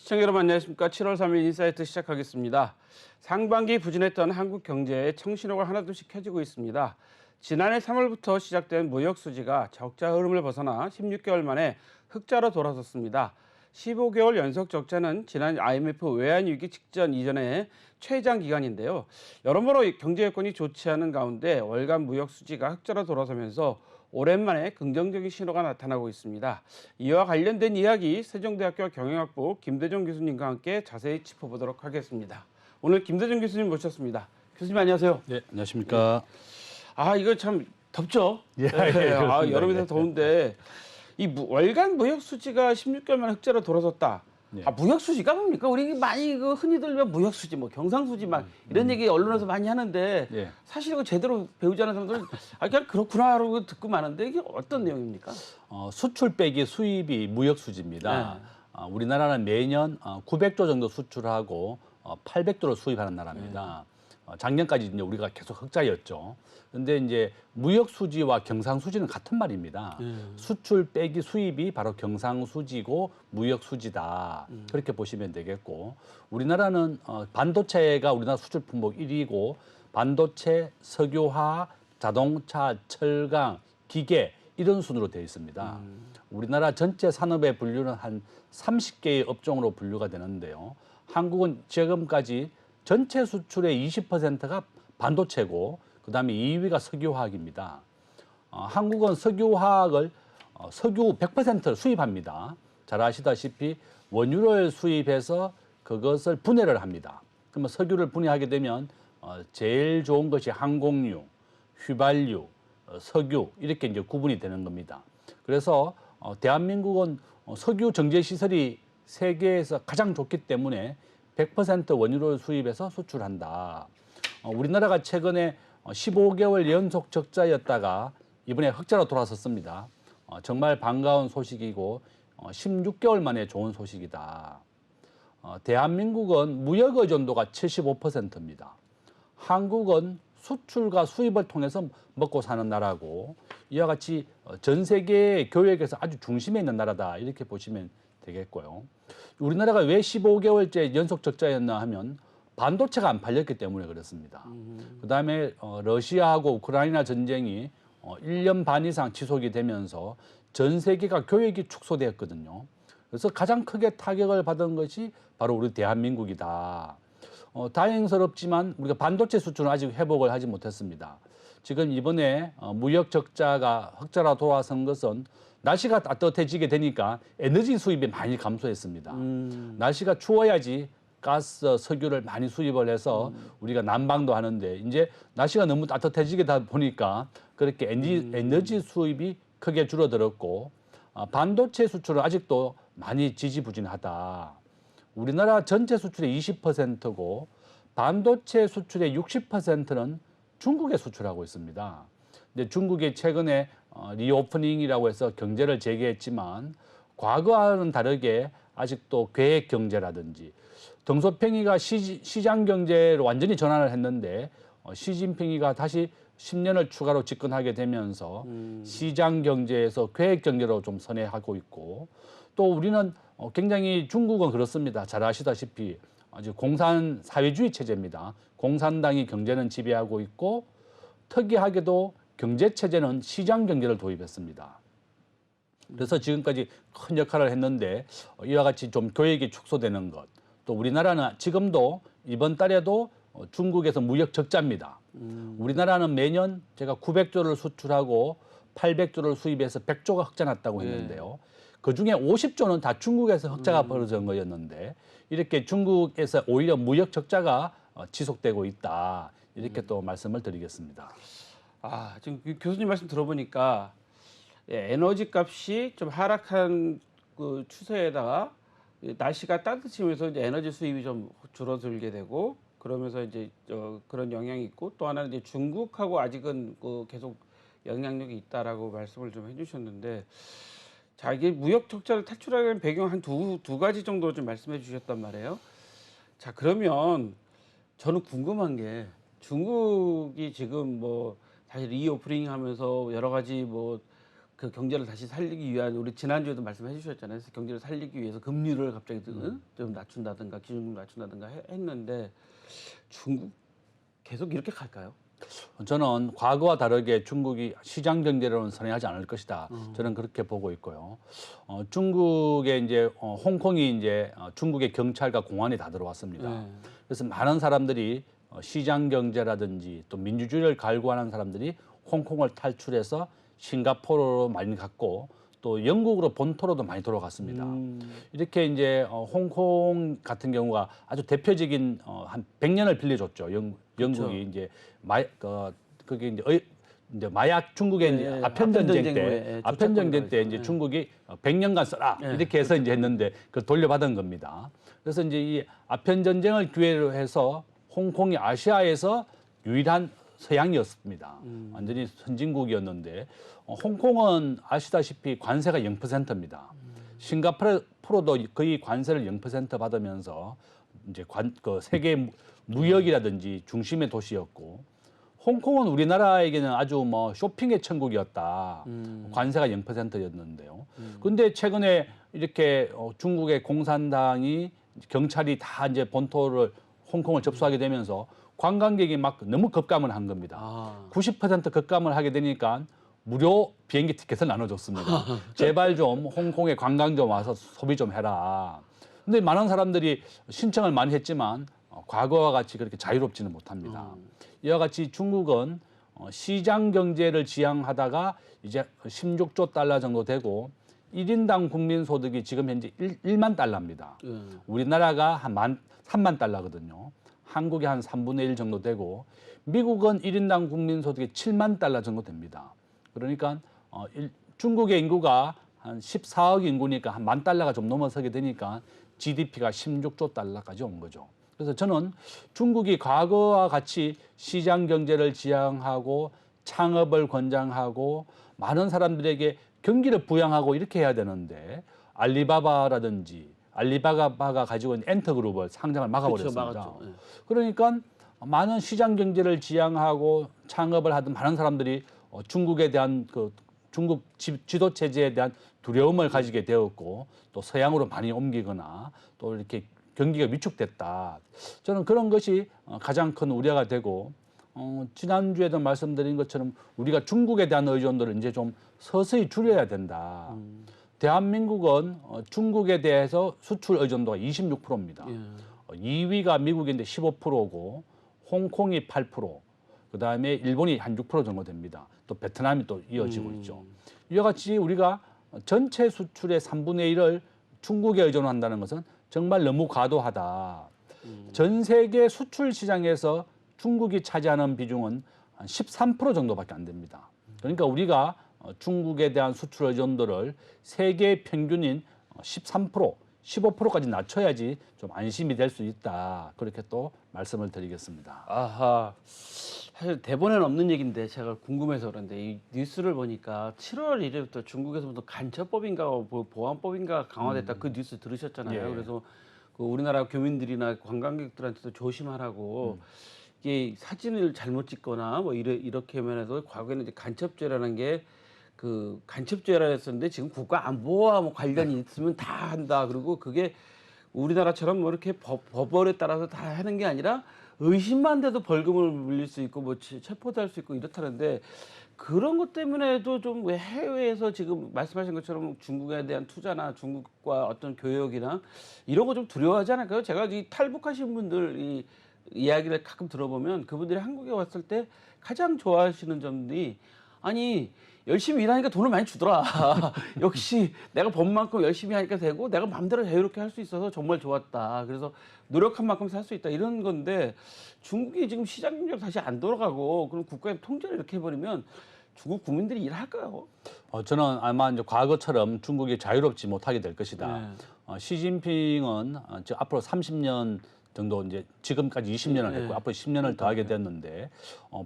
시청자 여러분 안녕하십니까. 7월 3일 인사이트 시작하겠습니다. 상반기 부진했던 한국 경제에 청신호가 하나둘씩 켜지고 있습니다. 지난해 3월부터 시작된 무역 수지가 적자 흐름을 벗어나 16개월 만에 흑자로 돌아섰습니다. 15개월 연속 적자는 지난 IMF 외환위기 직전 이전의 최장 기간인데요. 여러모로 경제 여건이 좋지 않은 가운데 월간 무역 수지가 흑자로 돌아서면서 오랜만에 긍정적인 신호가 나타나고 있습니다. 이와 관련된 이야기 세종대학교 경영학부 김대중 교수님과 함께 자세히 짚어보도록 하겠습니다. 오늘 김대중 교수님 모셨습니다. 교수님 안녕하세요. 네, 안녕하십니까. 이거 참 덥죠? 예, 여름이라서 더운데 이 월간 무역 수지가 16개월 만에 흑자로 돌아섰다. 네. 무역 수지가 뭡니까? 우리 많이 흔히들 무역 수지, 뭐 경상 수지 막 이런 얘기 언론에서 많이 하는데 네. 사실 이거 제대로 배우지 않은 사람들은 그냥 그렇구나 하고 듣고 마는데 이게 어떤 내용입니까? 수출 빼기 수입이 무역 수지입니다. 네. 우리나라는 매년 900조 정도 수출하고 800조를 수입하는 나라입니다. 작년까지 이제 우리가 계속 흑자였죠. 근데 이제 무역 수지와 경상 수지는 같은 말입니다. 수출 빼기 수입이 바로 경상 수지고 무역 수지다. 그렇게 보시면 되겠고, 우리나라는 반도체가 우리나라 수출 품목 1위고 반도체, 석유화, 자동차, 철강, 기계 이런 순으로 되어 있습니다. 우리나라 전체 산업의 분류는 한 30개의 업종으로 분류가 되는데요. 한국은 지금까지 전체 수출의 20%가 반도체고 그다음에 2위가 석유화학입니다. 한국은 석유화학을 석유 100%를 수입합니다. 잘 아시다시피 원유를 수입해서 그것을 분해를 합니다. 그러면 석유를 분해하게 되면 제일 좋은 것이 항공유, 휘발유, 석유 이렇게 이제 구분이 되는 겁니다. 그래서 대한민국은 석유 정제 시설이 세계에서 가장 좋기 때문에 100% 원유를 수입해서 수출한다. 우리나라가 최근에 15개월 연속 적자였다가 이번에 흑자로 돌아섰습니다. 정말 반가운 소식이고 16개월 만에 좋은 소식이다. 대한민국은 무역 의존도가 75%입니다. 한국은 수출과 수입을 통해서 먹고 사는 나라고 이와 같이 전 세계 교역에서 아주 중심에 있는 나라다 이렇게 보시면 되겠고요. 우리나라가 왜 15개월째 연속 적자였나 하면 반도체가 안 팔렸기 때문에 그렇습니다. 그다음에 러시아하고 우크라이나 전쟁이 1년 반 이상 지속이 되면서 전 세계가 교역이 축소되었거든요. 그래서 가장 크게 타격을 받은 것이 바로 우리 대한민국이다. 다행스럽지만 우리가 반도체 수출은 아직 회복을 하지 못했습니다. 지금 이번에 무역 적자가 흑자로 돌아선 것은 날씨가 따뜻해지게 되니까 에너지 수입이 많이 감소했습니다. 날씨가 추워야지 가스, 석유를 많이 수입을 해서 우리가 난방도 하는데 이제 날씨가 너무 따뜻해지게 보니까 그렇게 에너지 수입이 크게 줄어들었고 반도체 수출은 아직도 많이 지지부진하다. 우리나라 전체 수출의 20%고 반도체 수출의 60%는 중국에 수출하고 있습니다. 근데 중국이 최근에 리오프닝이라고 해서 경제를 재개했지만 과거와는 다르게 아직도 계획 경제라든지 덩소평이가 시장 경제로 완전히 전환을 했는데 시진핑이가 다시 10년을 추가로 집권하게 되면서 시장 경제에서 계획 경제로 좀 선회하고 있고 또 우리는 굉장히 중국은 그렇습니다. 잘 아시다시피 아주 공산 사회주의 체제입니다. 공산당이 경제는 지배하고 있고 특이하게도 경제 체제는 시장 경제를 도입했습니다. 그래서 지금까지 큰 역할을 했는데 이와 같이 좀 교역이 축소되는 것. 또 우리나라는 지금도 이번 달에도 중국에서 무역 적자입니다. 우리나라는 매년 제가 900조를 수출하고 800조를 수입해서 100조가 흑자 났다고 했는데요. 그중에 50조는 다 중국에서 흑자가 벌어진 거였는데 이렇게 중국에서 오히려 무역 적자가 지속되고 있다. 이렇게 또 말씀을 드리겠습니다. 지금 교수님 말씀 들어보니까 에너지 값이 좀 하락한 그 추세에다가 날씨가 따뜻해지면서 이제 에너지 수입이 좀 줄어들게 되고 그러면서 이제 그런 영향이 있고 또 하나는 이제 중국하고 아직은 계속 영향력이 있다라고 말씀을 좀 해주셨는데 자 이게 무역 적자를 탈출하는 배경 한 두 가지 정도 좀 말씀해 주셨단 말이에요. 자 그러면 저는 궁금한 게 중국이 지금 뭐 사실 리오프닝 하면서 여러 가지 뭐 그 경제를 다시 살리기 위한 우리 지난주에도 말씀해 주셨잖아요. 그래서 경제를 살리기 위해서 금리를 갑자기 좀 낮춘다든가 기준금 낮춘다든가 했는데 중국 계속 이렇게 갈까요? 저는 과거와 다르게 중국이 시장 경제로는 선회하지 않을 것이다. 저는 그렇게 보고 있고요. 중국의 이제 홍콩이 이제 중국의 경찰과 공안이 다 들어왔습니다. 네. 그래서 많은 사람들이 시장 경제라든지 또 민주주의를 갈구하는 사람들이 홍콩을 탈출해서 싱가포르로 많이 갔고 또 영국으로 본토로도 많이 돌아갔습니다. 이렇게 이제 홍콩 같은 경우가 아주 대표적인 한 100년을 빌려줬죠. 영국이 이제 그게 이제 마약 중국의 네, 이제 아편 전쟁 때 후에 아편 전쟁 때 쫓아오고 이제 중국이 100년간 써라 이렇게 해서 이제 했는데 그 돌려받은 겁니다. 그래서 이제 이 아편 전쟁을 기회로 해서 홍콩이 아시아에서 유일한 서양이었습니다. 완전히 선진국이었는데 홍콩은 아시다시피 관세가 0%입니다. 싱가포르도 거의 관세를 0% 받으면서 이제 그 세계 무역이라든지 중심의 도시였고 홍콩은 우리나라에게는 아주 뭐 쇼핑의 천국이었다. 관세가 0%였는데요. 근데 최근에 이렇게 중국의 공산당이 경찰이 다 이제 본토를 홍콩을 접수하게 되면서 관광객이 막 너무 급감을 한 겁니다. 90% 급감을 하게 되니까 무료 비행기 티켓을 나눠줬습니다. 제발 좀 홍콩에 관광 좀 와서 소비 좀 해라. 근데 많은 사람들이 신청을 많이 했지만 과거와 같이 그렇게 자유롭지는 못합니다. 이와 같이 중국은 시장 경제를 지향하다가 이제 16조 달러 정도 되고 1인당 국민 소득이 지금 현재 1만 달러입니다. 우리나라가 한 3만 달러거든요. 한국이 한 3분의 1 정도 되고 미국은 1인당 국민 소득이 7만 달러 정도 됩니다. 그러니까 중국의 인구가 한 14억 인구니까 한 10,000달러가 좀 넘어서게 되니까 GDP가 16조 달러까지 온 거죠. 그래서 저는 중국이 과거와 같이 시장 경제를 지향하고 창업을 권장하고 많은 사람들에게 경기를 부양하고 이렇게 해야 되는데 알리바바라든지 알리바바가 가지고 있는 엔터그룹을 상장을 막아버렸습니다. 그렇죠, 막았죠. 그러니까 많은 시장 경제를 지향하고 창업을 하던 많은 사람들이 중국에 대한 그 중국 지도 체제에 대한 두려움을 가지게 되었고 또 서양으로 많이 옮기거나 또 이렇게 경기가 위축됐다. 저는 그런 것이 가장 큰 우려가 되고 지난주에도 말씀드린 것처럼 우리가 중국에 대한 의존도를 이제 좀 서서히 줄여야 된다. 대한민국은 중국에 대해서 수출 의존도가 26%입니다. 2위가 미국인데 15%고 홍콩이 8%, 그다음에 일본이 한 6% 정도 됩니다. 또 베트남이 또 이어지고 있죠. 이와 같이 우리가 전체 수출의 3분의 1을 중국에 의존한다는 것은 정말 너무 과도하다. 전 세계 수출 시장에서 중국이 차지하는 비중은 한 13% 정도밖에 안 됩니다. 그러니까 우리가 중국에 대한 수출 의존도를 세계 평균인 13%, 15%까지 낮춰야지 좀 안심이 될 수 있다. 그렇게 또 말씀을 드리겠습니다. 아하. 사실 대본에는 없는 얘기인데 제가 궁금해서 그런데 이 뉴스를 보니까 7월 1일부터 중국에서부터 간첩법인가 보안법인가 강화됐다 그 뉴스 들으셨잖아요. 예. 그래서 그 우리나라 교민들이나 관광객들한테도 조심하라고 이게 사진을 잘못 찍거나 뭐 이렇게 하면 해도 과거에는 이제 간첩죄라는 게 그 간첩죄라 했었는데 지금 국가 안보와 뭐 관련이 있으면 다 한다. 그리고 그게 우리나라처럼 뭐 이렇게 법원에 따라서 다 하는 게 아니라 의심만 돼도 벌금을 물릴 수 있고 뭐 체포도 할 수 있고 이렇다는데 그런 것 때문에도 좀 왜 해외에서 지금 말씀하신 것처럼 중국에 대한 투자나 중국과 어떤 교역이나 이런 거 좀 두려워하지 않을까요? 제가 이 탈북하신 분들 이 이야기를 가끔 들어보면 그분들이 한국에 왔을 때 가장 좋아하시는 점이 아니 열심히 일하니까 돈을 많이 주더라. 역시 내가 번 만큼 열심히 하니까 되고 내가 마음대로 자유롭게 할 수 있어서 정말 좋았다. 그래서 노력한 만큼 살 수 있다. 이런 건데 중국이 지금 시장 경제로 다시 안 돌아가고 그럼 국가의 통제를 이렇게 해버리면 중국 국민들이 일할까요? 저는 아마 이제 과거처럼 중국이 자유롭지 못하게 될 것이다. 시진핑은 앞으로 30년 정도 이제 지금까지 20년을 했고 앞으로 10년을 더 하게 됐는데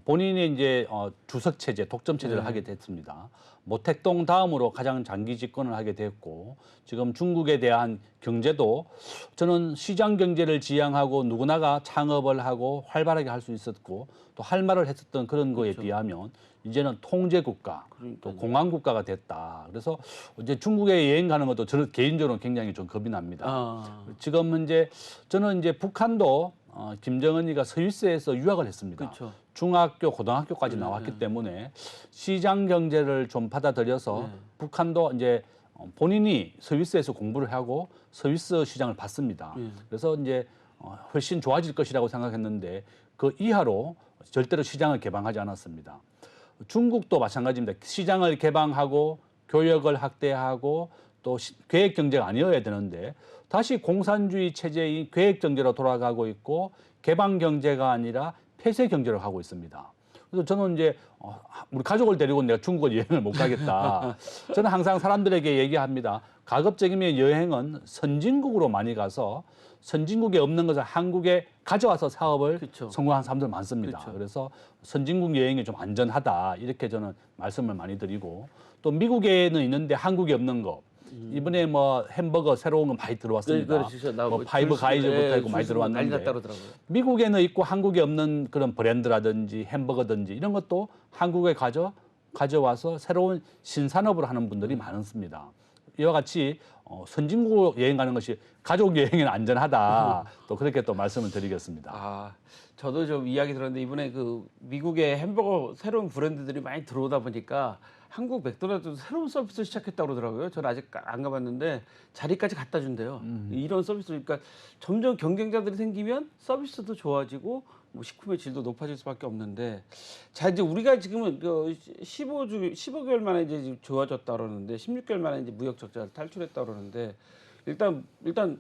본인이 이제 주석 체제, 독점 체제를 하게 됐습니다. 모택동 다음으로 가장 장기 집권을 하게 됐고 지금 중국에 대한 경제도 저는 시장 경제를 지향하고 누구나가 창업을 하고 활발하게 할 수 있었고 또 할 말을 했었던 그런 거에 비하면 이제는 통제 국가, 또 공항 국가가 됐다. 그래서 이제 중국에 여행 가는 것도 저는 개인적으로 굉장히 좀 겁이 납니다. 지금 이제 저는 이제 북한도 김정은이가 스위스에서 유학을 했습니다. 그쵸. 중학교, 고등학교까지 나왔기 때문에 시장 경제를 좀 받아들여서 북한도 이제 본인이 스위스에서 공부를 하고 스위스 시장을 봤습니다. 그래서 이제 훨씬 좋아질 것이라고 생각했는데 그 이하로 절대로 시장을 개방하지 않았습니다. 중국도 마찬가지입니다. 시장을 개방하고 교역을 확대하고 또 계획 경제가 아니어야 되는데 다시 공산주의 체제인 계획 경제로 돌아가고 있고 개방 경제가 아니라 폐쇄 경제로 가고 있습니다. 그래서 저는 이제 우리 가족을 데리고 내가 중국을 여행을 못 가겠다. 저는 항상 사람들에게 얘기합니다. 가급적이면 여행은 선진국으로 많이 가서 선진국에 없는 것을 한국에 가져와서 사업을 그쵸. 성공한 사람들 많습니다. 그쵸. 그래서 선진국 여행이 좀 안전하다 이렇게 저는 말씀을 많이 드리고 또 미국에는 있는데 한국에 없는 거 이번에 뭐 햄버거 새로운 거 많이 들어왔습니다. 뭐 파이브 가이즈부터 있고 많이 들어왔는데 미국에는 있고 한국에 없는 그런 브랜드라든지 햄버거든지 이런 것도 한국에 가져와서 새로운 신산업을 하는 분들이 많습니다. 이와 같이 선진국 여행 가는 것이 가족 여행에는 안전하다. 또 그렇게 또 말씀을 드리겠습니다. 저도 좀 이야기 들었는데 이번에 그 미국의 햄버거 새로운 브랜드들이 많이 들어오다 보니까 한국 맥도날드도 새로운 서비스 시작했다고 그러더라고요. 저는 아직 안 가봤는데 자리까지 갖다 준대요. 이런 서비스 그러니까 점점 경쟁자들이 생기면 서비스도 좋아지고 뭐 식품의 질도 높아질 수밖에 없는데 자 이제 우리가 지금은 그 15개월 만에 이제 지금 좋아졌다 그러는데 16개월 만에 이제 무역 적자를 탈출했다 그러는데 일단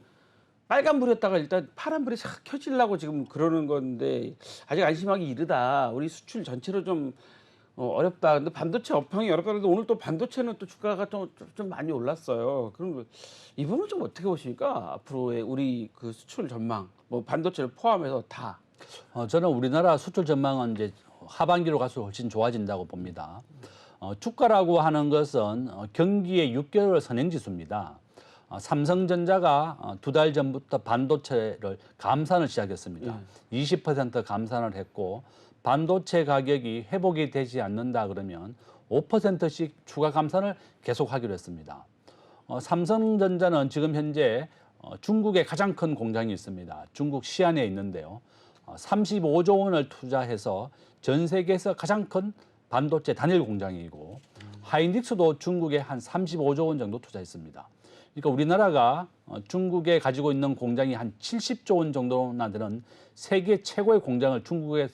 빨간불이었다가 일단 파란불이 싹 켜지려고 지금 그러는 건데 아직 안심하기 이르다. 우리 수출 전체로 좀 어렵다. 근데 반도체 업황이 여러 가지인데 오늘 또 반도체는 또 주가가 좀 많이 올랐어요. 그럼 이 부분 좀 어떻게 보십니까? 앞으로의 우리 그 수출 전망, 뭐 반도체를 포함해서 다. 저는 우리나라 수출 전망은 이제 하반기로 갈수록 훨씬 좋아진다고 봅니다. 주가라고 하는 것은 경기의 6개월 선행지수입니다. 삼성전자가 2달 전부터 반도체를 감산을 시작했습니다. 20% 감산을 했고 반도체 가격이 회복이 되지 않는다 그러면 5%씩 추가 감산을 계속하기로 했습니다. 삼성전자는 지금 현재 중국에 가장 큰 공장이 있습니다. 중국 시안에 있는데요. 35조 원을 투자해서 전 세계에서 가장 큰 반도체 단일 공장이고 하이닉스도 중국에 한 35조 원 정도 투자했습니다. 그러니까 우리나라가 중국에 가지고 있는 공장이 한 70조 원 정도나 되는 세계 최고의 공장을 중국에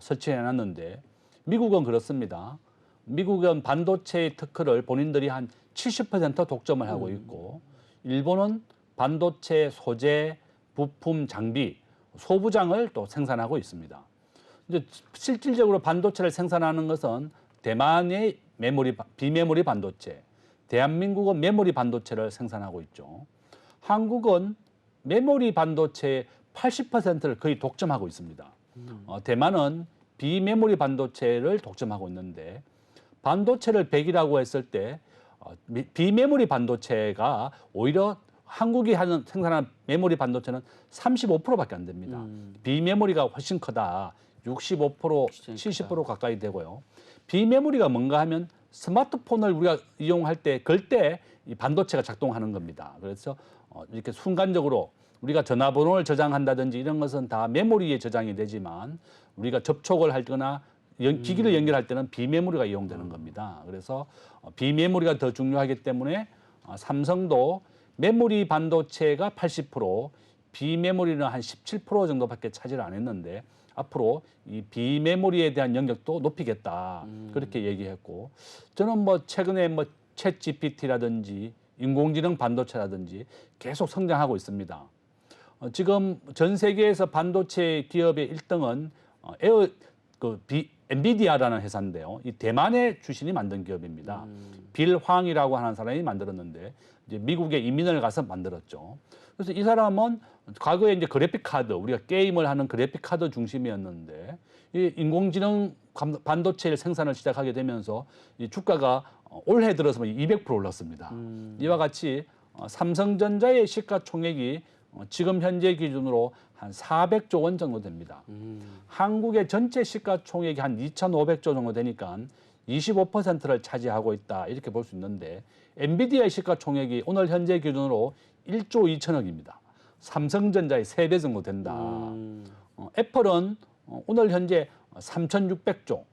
설치해놨는데 미국은 그렇습니다. 미국은 반도체의 특허를 본인들이 한 70% 독점을 하고 있고 일본은 반도체 소재, 부품, 장비, 소부장을 또 생산하고 있습니다. 이제 실질적으로 반도체를 생산하는 것은 대만의 비메모리 반도체, 대한민국은 메모리 반도체를 생산하고 있죠. 한국은 메모리 반도체의 80%를 거의 독점하고 있습니다. 대만은 비메모리 반도체를 독점하고 있는데 반도체를 100이라고 했을 때 비메모리 반도체가 오히려 한국이 생산하는 메모리 반도체는 35%밖에 안 됩니다. 비메모리가 훨씬 크다. 65%, 70% 가까이 되고요. 비메모리가 뭔가 하면 스마트폰을 우리가 이용할 때 걸 때 이 반도체가 작동하는 겁니다. 그래서 이렇게 순간적으로 우리가 전화번호를 저장한다든지 이런 것은 다 메모리에 저장이 되지만 우리가 접촉을 하거나 기기를 연결할 때는 비메모리가 이용되는 겁니다. 그래서 비메모리가 더 중요하기 때문에 삼성도 메모리 반도체가 80%, 비메모리는 한 17% 정도밖에 차지를 안 했는데 앞으로 이 비메모리에 대한 영역도 높이겠다. 그렇게 얘기했고 저는 뭐 최근에 뭐 챗 GPT라든지 인공지능 반도체라든지 계속 성장하고 있습니다. 지금 전 세계에서 반도체 기업의 1등은 엔비디아라는 회사인데요. 이 대만의 출신이 만든 기업입니다. 빌 황이라고 하는 사람이 만들었는데 이제 미국에 이민을 가서 만들었죠. 그래서 이 사람은 과거에 이제 그래픽 카드, 우리가 게임을 하는 그래픽 카드 중심이었는데 이 인공지능 반도체를 생산을 시작하게 되면서 이 주가가 올해 들어서 200% 올랐습니다. 이와 같이 삼성전자의 시가총액이 지금 현재 기준으로 한 400조 원 정도 됩니다. 한국의 전체 시가총액이 한 2,500조 정도 되니까 25%를 차지하고 있다 이렇게 볼 수 있는데 엔비디아의 시가총액이 오늘 현재 기준으로 1조 2천억입니다. 삼성전자의 3배 정도 된다. 애플은 오늘 현재 3,600조,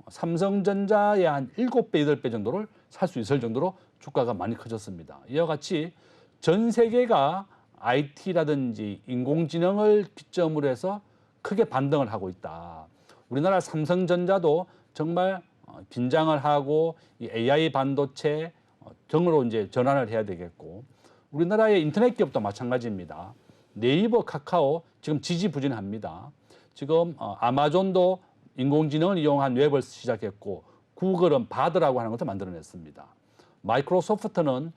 삼성전자의 한 7배, 8배 정도를 살 수 있을 정도로 주가가 많이 커졌습니다. 이와 같이 전 세계가 IT라든지 인공지능을 기점으로 해서 크게 반등을 하고 있다. 우리나라 삼성전자도 정말 긴장을 하고 이 AI 반도체 등으로 이제 전환을 해야 되겠고, 우리나라의 인터넷 기업도 마찬가지입니다. 네이버, 카카오 지금 지지부진합니다. 지금 아마존도 인공지능을 이용한 웹을 시작했고, 구글은 바드라고 하는 것을 만들어냈습니다. 마이크로소프트는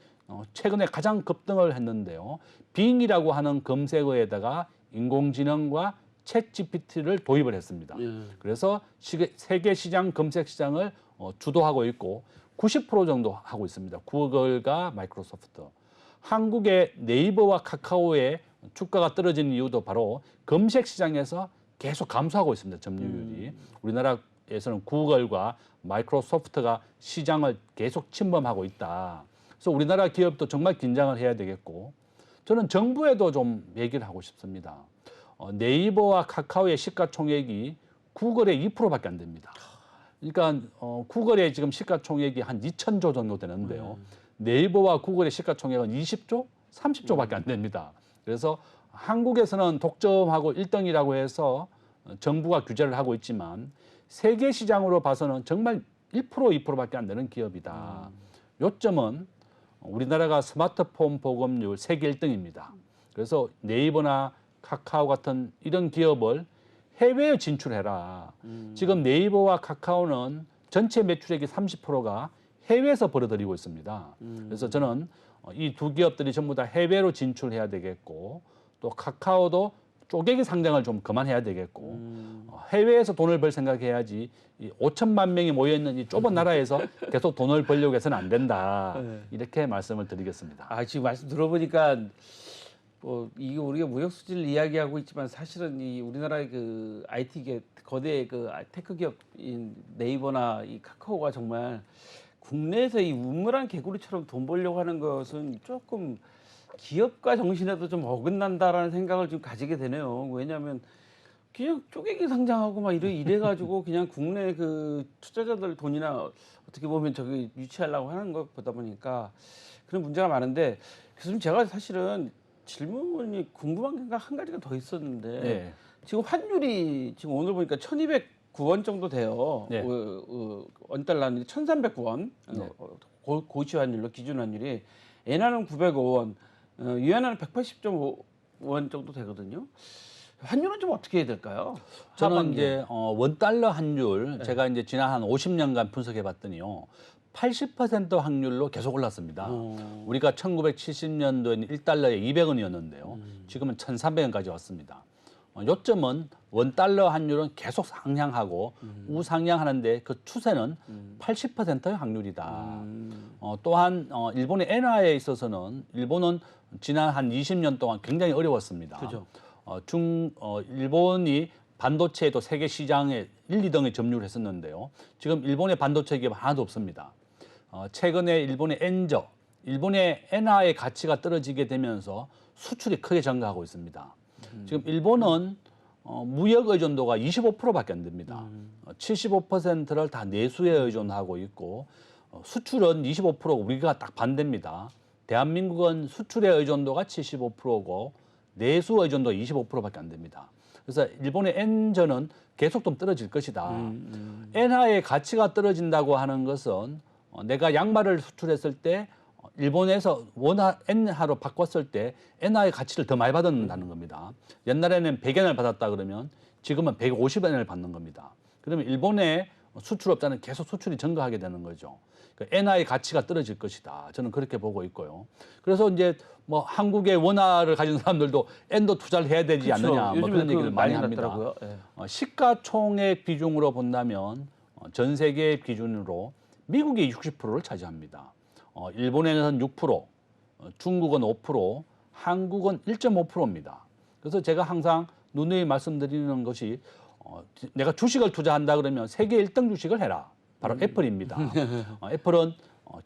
최근에 가장 급등을 했는데요. 빙이라고 하는 검색어에다가 인공지능과 챗 GPT를 도입을 했습니다. 그래서 세계 시장 검색 시장을 주도하고 있고 90% 정도 하고 있습니다. 구글과 마이크로소프트. 한국의 네이버와 카카오의 주가가 떨어지는 이유도 바로 검색 시장에서 계속 감소하고 있습니다. 점유율이. 우리나라에서는 구글과 마이크로소프트가 시장을 계속 침범하고 있다. 그래서 우리나라 기업도 정말 긴장을 해야 되겠고, 저는 정부에도 좀 얘기를 하고 싶습니다. 네이버와 카카오의 시가총액이 구글의 2%밖에 안 됩니다. 그러니까 구글의 지금 시가총액이 한 2,000조 정도 되는데요. 네이버와 구글의 시가총액은 20조, 30조밖에 안 됩니다. 그래서 한국에서는 독점하고 1등이라고 해서 정부가 규제를 하고 있지만 세계 시장으로 봐서는 정말 1%, 2%밖에 안 되는 기업이다. 요점은 우리나라가 스마트폰 보급률 세계 1등입니다. 그래서 네이버나 카카오 같은 이런 기업을 해외에 진출해라. 지금 네이버와 카카오는 전체 매출액의 30%가 해외에서 벌어들이고 있습니다. 그래서 저는 이 두 기업들이 전부 다 해외로 진출해야 되겠고, 또 카카오도 쪼개기 상장을 좀 그만해야 되겠고, 해외에서 돈을 벌 생각해야지 이 5천만 명이 모여있는 이 좁은 나라에서 계속 돈을 벌려고 해서는 안 된다. 이렇게 말씀을 드리겠습니다. 지금 말씀 들어보니까 이게 우리가 무역 수지를 이야기하고 있지만 사실은 이 우리나라의 그 IT 거대 그 테크 기업인 네이버나 이 카카오가 정말 국내에서 이 우물안 개구리처럼 돈 벌려고 하는 것은 조금 기업가 정신에도 좀 어긋난다라는 생각을 좀 가지게 되네요. 왜냐하면 그냥 쪼개기 상장하고 막 이래가지고 그냥 국내 그 투자자들 돈이나 어떻게 보면 저기 유치하려고 하는 것 보다 보니까 그런 문제가 많은데, 교수님 제가 사실은 질문이 궁금한 게 한 가지가 더 있었는데, 네. 지금 환율이 지금 오늘 보니까 1,209원 정도 돼요. 네. 원달러는 1,309원. 네. 고시 환율로 기준 환율이 엔화는 905원, 위안화는 180.5원 정도 되거든요. 환율은 좀 어떻게 해야 될까요? 저는 하반기에. 이제 원달러 환율 제가 이제 지난 한 50년간 분석해 봤더니요. 80% 확률로 계속 올랐습니다. 우리가 1970년도에는 1달러에 200원이었는데요. 지금은 1,300원까지 왔습니다. 요점은 원달러 환율은 계속 상향하고 우상향하는데 그 추세는 80%의 확률이다. 또한 일본의 엔화에 있어서는 일본은 지난 한 20년 동안 굉장히 어려웠습니다. 그죠. 일본이 반도체에도 세계 시장에 1, 2등에 점유를 했었는데요. 지금 일본의 반도체 기업 하나도 없습니다. 최근에 일본의 일본의 엔화의 가치가 떨어지게 되면서 수출이 크게 증가하고 있습니다. 지금 일본은 무역 의존도가 25%밖에 안 됩니다. 75%를 다 내수에 의존하고 있고, 수출은 25%고 우리가 딱 반대입니다. 대한민국은 수출의 의존도가 75%고 내수 의존도 25%밖에 안 됩니다. 그래서 일본의 엔전은 계속 좀 떨어질 것이다. 엔화의 가치가 떨어진다고 하는 것은 내가 양말을 수출했을 때 일본에서 엔화로 바꿨을 때 엔화의 가치를 더 많이 받는다는 겁니다. 옛날에는 100엔을 받았다 그러면 지금은 150엔을 받는 겁니다. 그러면 일본의 수출업자는 계속 수출이 증가하게 되는 거죠. 엔화의 가치가 떨어질 것이다. 저는 그렇게 보고 있고요. 그래서 이제 뭐 한국의 원화를 가진 사람들도 엔도 투자를 해야 되지 그렇죠. 않느냐, 뭐 그런 얘기를 많이 합니다. 났더라고요. 시가총액 비중으로 본다면 전 세계 기준으로 미국이 60%를 차지합니다. 일본에는 6%, 중국은 5%, 한국은 1.5%입니다. 그래서 제가 항상 누누이 말씀드리는 것이 내가 주식을 투자한다 그러면 세계 1등 주식을 해라. 바로 애플입니다. 애플은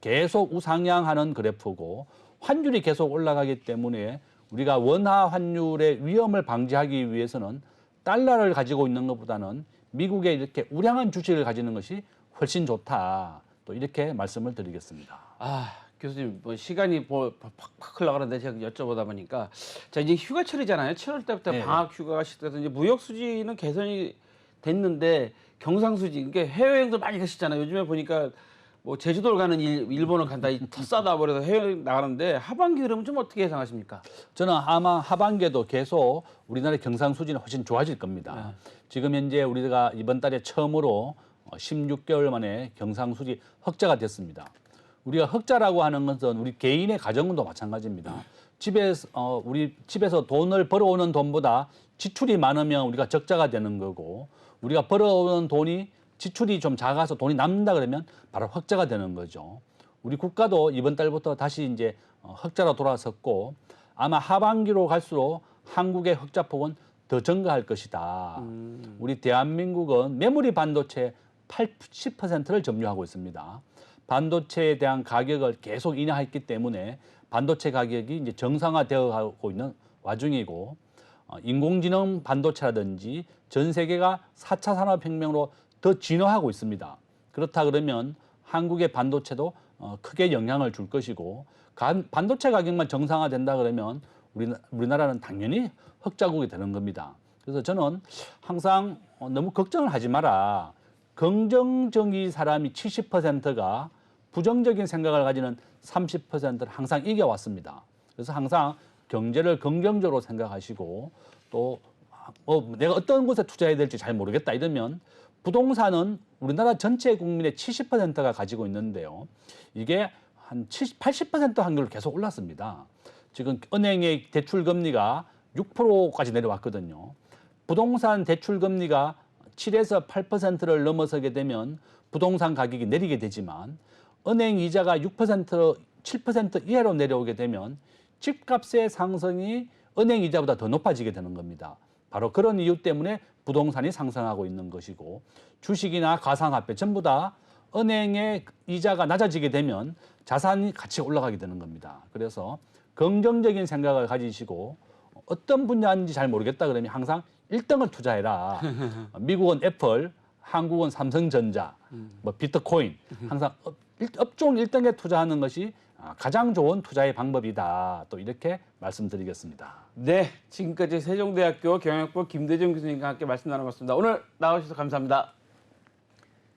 계속 우상향하는 그래프고 환율이 계속 올라가기 때문에 우리가 원화 환율의 위험을 방지하기 위해서는 달러를 가지고 있는 것보다는 미국의 이렇게 우량한 주식을 가지는 것이 훨씬 좋다. 또 이렇게 말씀을 드리겠습니다. 아, 교수님, 뭐 시간이 팍팍 흘러가는데 제가 여쭤보다 보니까 자 이제 휴가철이잖아요. 7월 때부터 네. 방학 휴가가 시작돼서 이제 무역 수지는 개선이 됐는데 경상 수지, 이게 해외여행도 많이 가시잖아요. 요즘에 보니까 뭐 제주도를 가는 일본을 간다, 더 싸다 버려서 해외여행 나가는데 하반기 흐름은 좀 어떻게 예상하십니까? 저는 아마 하반기에도 계속 우리나라의 경상수지는 훨씬 좋아질 겁니다. 지금 현재 우리가 이번 달에 처음으로 16개월 만에 경상수지 흑자가 됐습니다. 우리가 흑자라고 하는 것은 우리 개인의 가정도 마찬가지입니다. 우리 집에서 돈을 벌어오는 돈보다 지출이 많으면 우리가 적자가 되는 거고, 우리가 벌어오는 돈이 지출이 좀 작아서 돈이 남는다 그러면 바로 흑자가 되는 거죠. 우리 국가도 이번 달부터 다시 이제 흑자로 돌아섰고, 아마 하반기로 갈수록 한국의 흑자폭은 더 증가할 것이다. 우리 대한민국은 메모리 반도체 80%를 점유하고 있습니다. 반도체에 대한 가격을 계속 인하했기 때문에 반도체 가격이 이제 정상화되어 가고 있는 와중이고, 인공지능 반도체라든지 전 세계가 4차 산업혁명으로 더 진화하고 있습니다. 그렇다 그러면 한국의 반도체도 크게 영향을 줄 것이고, 반도체 가격만 정상화된다 그러면 우리나라는 당연히 흑자국이 되는 겁니다. 그래서 저는 항상 너무 걱정을 하지 마라. 긍정적인 사람이 70%가 부정적인 생각을 가지는 30%를 항상 이겨왔습니다. 그래서 항상 경제를 긍정적으로 생각하시고, 또 내가 어떤 곳에 투자해야 될지 잘 모르겠다 이러면 부동산은 우리나라 전체 국민의 70%가 가지고 있는데요. 이게 한 80% 확률로 계속 올랐습니다. 지금 은행의 대출 금리가 6%까지 내려왔거든요. 부동산 대출 금리가 7에서 8%를 넘어서게 되면 부동산 가격이 내리게 되지만, 은행 이자가 6%, 7% 이하로 내려오게 되면 집값의 상승이 은행 이자보다 더 높아지게 되는 겁니다. 바로 그런 이유 때문에 부동산이 상승하고 있는 것이고, 주식이나 가상화폐 전부 다 은행의 이자가 낮아지게 되면 자산이 같이 올라가게 되는 겁니다. 그래서 긍정적인 생각을 가지시고, 어떤 분야인지 잘 모르겠다 그러면 항상 1등을 투자해라. 미국은 애플, 한국은 삼성전자, 뭐 비트코인, 항상 업종 1등에 투자하는 것이 가장 좋은 투자의 방법이다. 또 이렇게 말씀드리겠습니다. 네, 지금까지 세종대학교 경영학부 김대중 교수님과 함께 말씀 나눠봤습니다. 오늘 나와주셔서 감사합니다.